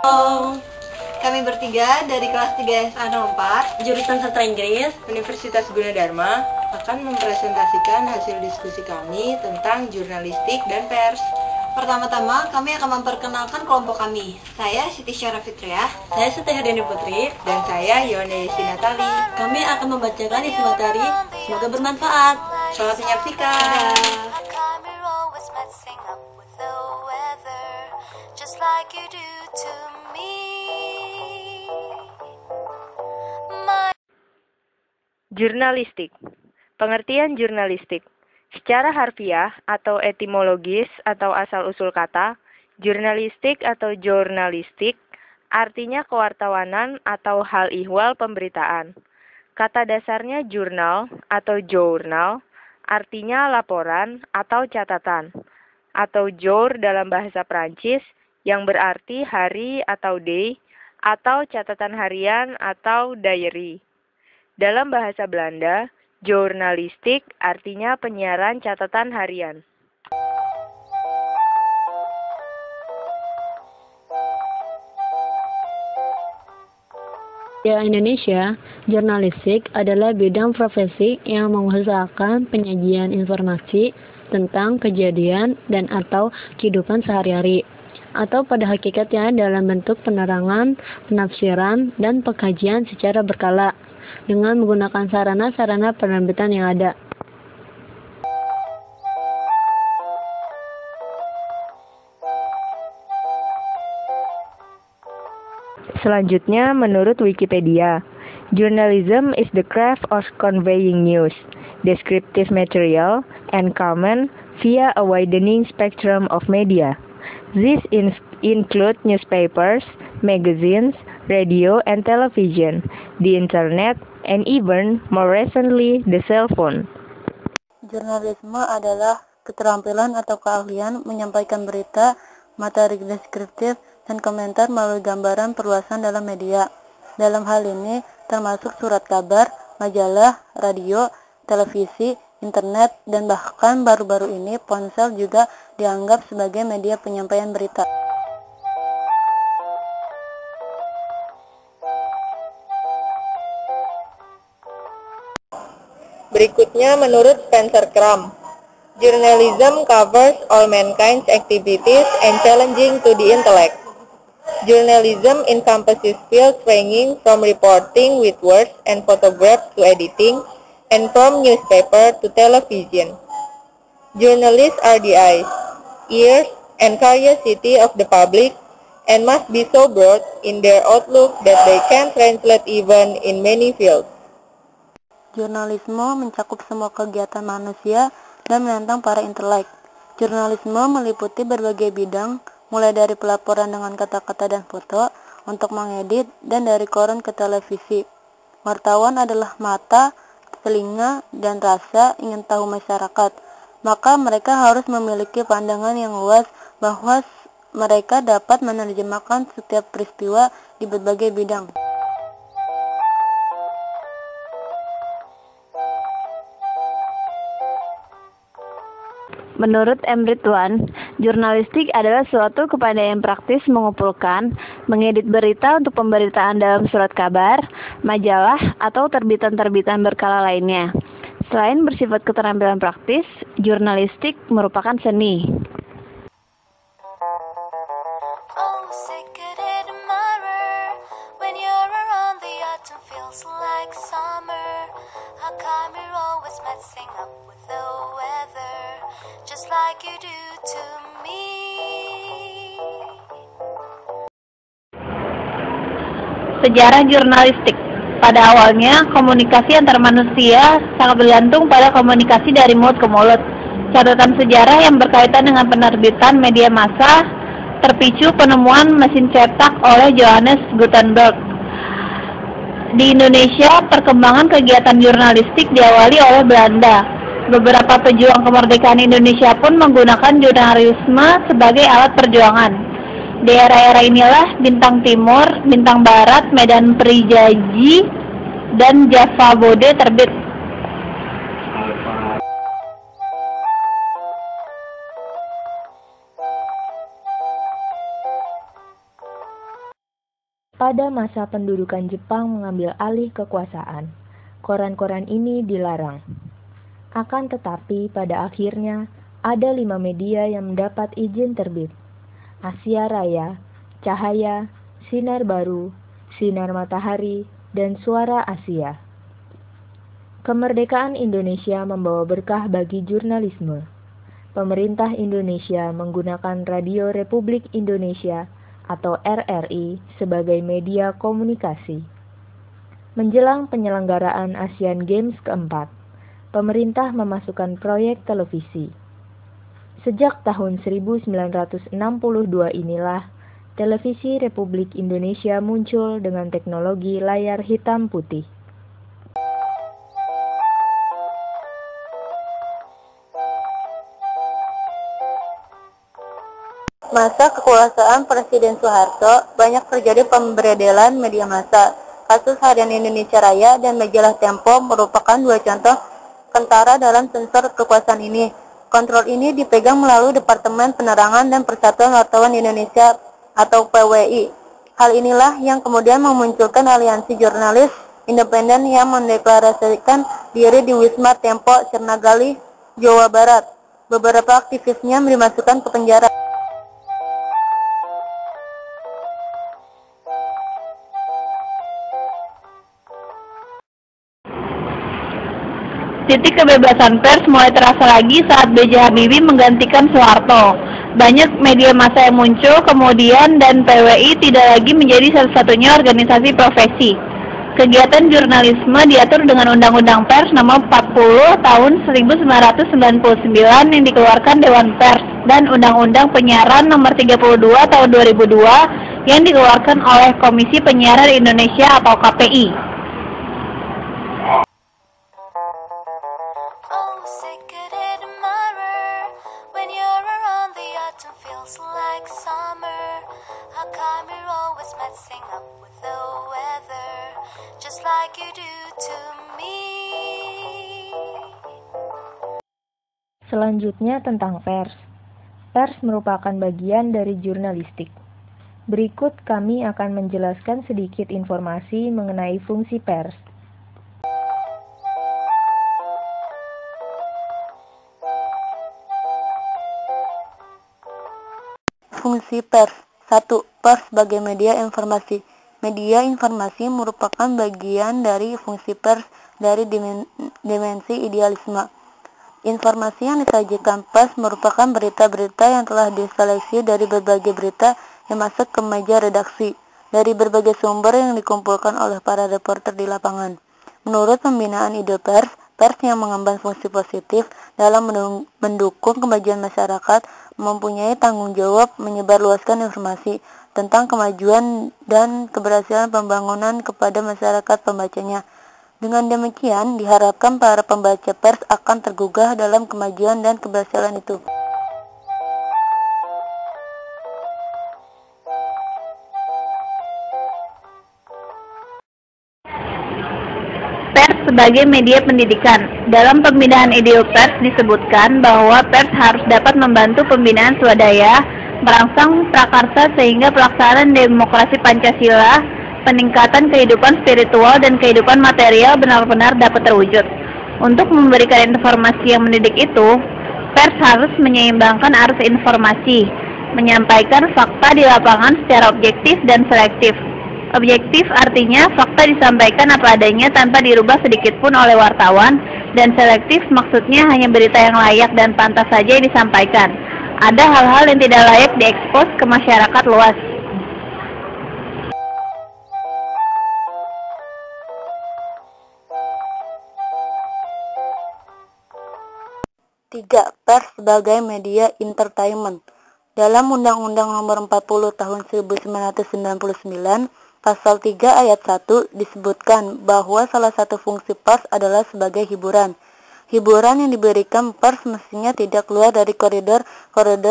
Halo, kami bertiga dari kelas 3 SA 04 jurusan Sastra Inggris Universitas Gunadarma akan mempresentasikan hasil diskusi kami tentang jurnalistik dan pers. Pertama-tama, kami akan memperkenalkan kelompok kami. Saya Siti Syara Fitriah, saya Siti Hardini Putri, dan saya Yone Sinatali. Kami akan membacakan isi materi, semoga bermanfaat. Selamat menyaksikan. Jurnalistik. Pengertian jurnalistik. Secara harfiah atau etimologis atau asal-usul kata, jurnalistik atau jurnalistik artinya kewartawanan atau hal ihwal pemberitaan. Kata dasarnya jurnal atau journal artinya laporan atau catatan, atau jour dalam bahasa Prancis yang berarti hari atau day, atau catatan harian atau diary. Dalam bahasa Belanda, jurnalistik artinya penyiaran catatan harian. Di Indonesia, jurnalistik adalah bidang profesi yang mengusahakan penyajian informasi tentang kejadian dan atau kehidupan sehari-hari, atau pada hakikatnya dalam bentuk penerangan, penafsiran, dan pengkajian secara berkala, dengan menggunakan sarana-sarana penerbitan yang ada. Selanjutnya, menurut Wikipedia, journalism is the craft of conveying news, descriptive material, and comment via a widening spectrum of media. These include newspapers, magazines, radio and television, the internet, and even more recently the cell phone. Jurnalisme adalah keterampilan atau keahlian menyampaikan berita, materi deskriptif, dan komentar melalui gambaran perluasan dalam media. Dalam hal ini termasuk surat kabar, majalah, radio, televisi, internet, dan bahkan baru-baru ini ponsel juga dianggap sebagai media penyampaian berita. Berikutnya menurut Spencer Crum, journalism covers all mankind's activities and challenging to the intellect. Journalism encompasses fields ranging from reporting with words and photographs to editing, and from newspaper to television. Journalists are the eyes, ears, and curiosity of the public, and must be so broad in their outlook that they can translate even in many fields. Jurnalisme mencakup semua kegiatan manusia dan menantang para intelek. Jurnalisme meliputi berbagai bidang, mulai dari pelaporan dengan kata-kata dan foto untuk mengedit, dan dari koran ke televisi. Wartawan adalah mata, telinga, dan rasa ingin tahu masyarakat. Maka mereka harus memiliki pandangan yang luas bahwa mereka dapat menerjemahkan setiap peristiwa di berbagai bidang. Menurut M. Ridwan, jurnalistik adalah suatu kepandaian praktis mengumpulkan, mengedit berita untuk pemberitaan dalam surat kabar, majalah, atau terbitan-terbitan berkala lainnya. Selain bersifat keterampilan praktis, jurnalistik merupakan seni. Sejarah jurnalistik. Pada awalnya, komunikasi antar manusia sangat bergantung pada komunikasi dari mulut ke mulut. Catatan sejarah yang berkaitan dengan penerbitan media massa terpicu penemuan mesin cetak oleh Johannes Gutenberg. Di Indonesia, perkembangan kegiatan jurnalistik diawali oleh Belanda. Beberapa pejuang kemerdekaan Indonesia pun menggunakan jurnalisme sebagai alat perjuangan. Di era-era inilah Bintang Timur, Bintang Barat, Medan Prijaji, dan Java Bode terbit. pada masa pendudukan Jepang mengambil alih kekuasaan, koran-koran ini dilarang. Akan tetapi pada akhirnya ada 5 media yang mendapat izin terbit: Asia Raya, Cahaya, Sinar Baru, Sinar Matahari, dan Suara Asia. Kemerdekaan Indonesia membawa berkah bagi jurnalisme. Pemerintah Indonesia menggunakan Radio Republik Indonesia atau RRI sebagai media komunikasi. Menjelang penyelenggaraan Asian Games keempat, pemerintah memasukkan proyek televisi. Sejak tahun 1962 inilah televisi Republik Indonesia muncul dengan teknologi layar hitam putih. Masa kekuasaan Presiden Soeharto, banyak terjadi pemberedelan media massa. Kasus Harian Indonesia Raya dan majalah Tempo merupakan 2 contoh kentara dalam sensor kekuasaan ini. Kontrol ini dipegang melalui Departemen Penerangan dan Persatuan Wartawan Indonesia atau PWI. Hal inilah yang kemudian memunculkan aliansi jurnalis independen yang mendeklarasikan diri di Wisma Tempo, Sirnagali, Jawa Barat. Beberapa aktivisnya dimasukkan ke penjara. Titik kebebasan pers mulai terasa lagi saat B.J. Habibie menggantikan Soeharto. Banyak media massa yang muncul kemudian dan PWI tidak lagi menjadi satu-satunya organisasi profesi. Kegiatan jurnalisme diatur dengan Undang-Undang Pers Nomor 40 Tahun 1999 yang dikeluarkan Dewan Pers dan Undang-Undang Penyiaran Nomor 32 Tahun 2002 yang dikeluarkan oleh Komisi Penyiaran Indonesia atau KPI. Selanjutnya tentang pers. Pers merupakan bagian dari jurnalistik. Berikut kami akan menjelaskan sedikit informasi mengenai fungsi pers. Fungsi pers. 1. Pers sebagai media informasi. Media informasi merupakan bagian dari fungsi pers dari dimensi idealisme. Informasi yang disajikan pers merupakan berita-berita yang telah diseleksi dari berbagai berita yang masuk ke meja redaksi, dari berbagai sumber yang dikumpulkan oleh para reporter di lapangan. Menurut pembinaan ide pers, pers yang mengemban fungsi positif dalam mendukung kemajuan masyarakat mempunyai tanggung jawab menyebarluaskan informasi tentang kemajuan dan keberhasilan pembangunan kepada masyarakat pembacanya. Dengan demikian, diharapkan para pembaca pers akan tergugah dalam kemajuan dan keberhasilan itu. Pers sebagai media pendidikan. Dalam pembinaan ide pers disebutkan bahwa pers harus dapat membantu pembinaan swadaya, merangsang prakarsa sehingga pelaksanaan demokrasi Pancasila, peningkatan kehidupan spiritual dan kehidupan material benar-benar dapat terwujud. Untuk memberikan informasi yang mendidik itu, pers harus menyeimbangkan arus informasi, menyampaikan fakta di lapangan secara objektif dan selektif. Objektif artinya fakta disampaikan apa adanya tanpa dirubah sedikit pun oleh wartawan, dan selektif maksudnya hanya berita yang layak dan pantas saja disampaikan. Ada hal-hal yang tidak layak diekspos ke masyarakat luas. 3. Pers sebagai media entertainment. Dalam Undang-Undang Nomor 40 Tahun 1999, Pasal 3 Ayat 1 disebutkan bahwa salah satu fungsi pers adalah sebagai hiburan. Hiburan yang diberikan pers mestinya tidak keluar dari koridor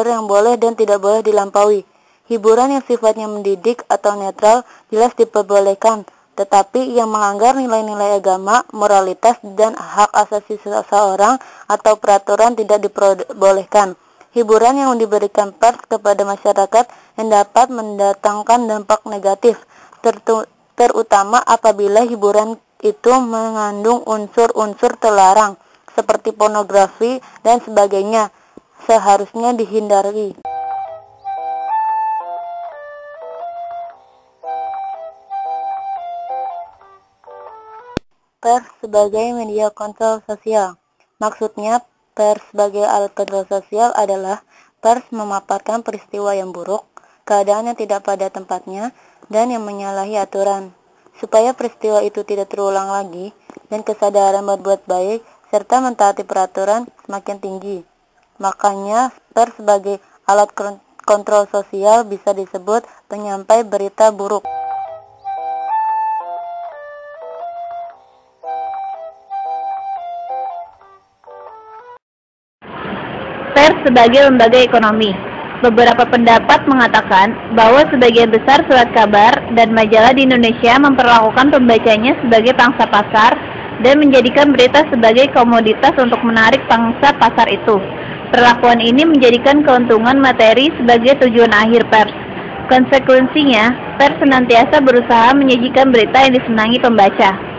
yang boleh dan tidak boleh dilampaui. Hiburan yang sifatnya mendidik atau netral jelas diperbolehkan, tetapi yang melanggar nilai-nilai agama, moralitas, dan hak asasi seseorang atau peraturan tidak diperbolehkan. Hiburan yang diberikan pers kepada masyarakat yang dapat mendatangkan dampak negatif, terutama apabila hiburan itu mengandung unsur-unsur terlarang seperti pornografi dan sebagainya, seharusnya dihindari. Pers sebagai media kontrol sosial. Maksudnya, pers sebagai alat kontrol sosial adalah pers memaparkan peristiwa yang buruk, keadaan yang tidak pada tempatnya, dan yang menyalahi aturan, supaya peristiwa itu tidak terulang lagi, dan kesadaran berbuat baik, serta mentaati peraturan semakin tinggi. Makanya, pers sebagai alat kontrol sosial bisa disebut penyampai berita buruk. Pers sebagai lembaga ekonomi. Beberapa pendapat mengatakan bahwa sebagian besar surat kabar dan majalah di Indonesia memperlakukan pembacanya sebagai pangsa pasar dan menjadikan berita sebagai komoditas untuk menarik pangsa pasar itu. Perlakuan ini menjadikan keuntungan materi sebagai tujuan akhir pers. Konsekuensinya, pers senantiasa berusaha menyajikan berita yang disenangi pembaca.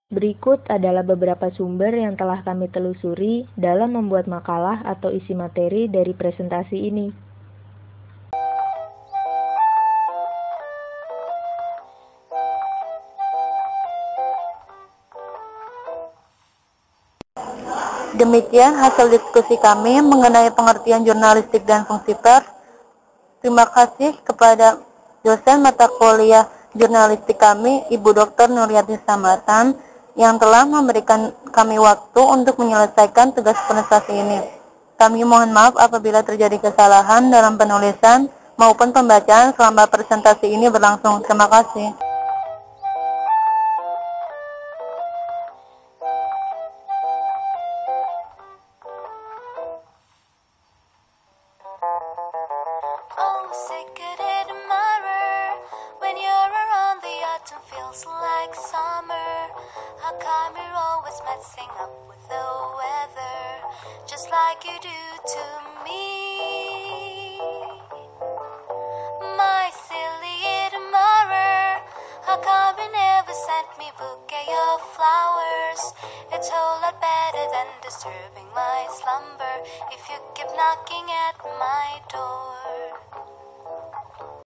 Berikut adalah beberapa sumber yang telah kami telusuri dalam membuat makalah atau isi materi dari presentasi ini. Demikian hasil diskusi kami mengenai pengertian jurnalistik dan fungsi pers. Terima kasih kepada dosen mata kuliah jurnalistik kami, Ibu Dr. Nuryati Samatan, yang telah memberikan kami waktu untuk menyelesaikan tugas presentasi ini. Kami mohon maaf apabila terjadi kesalahan dalam penulisan maupun pembacaan selama presentasi ini berlangsung. Terima kasih. It's a whole lot better than disturbing my slumber if you keep knocking at my door.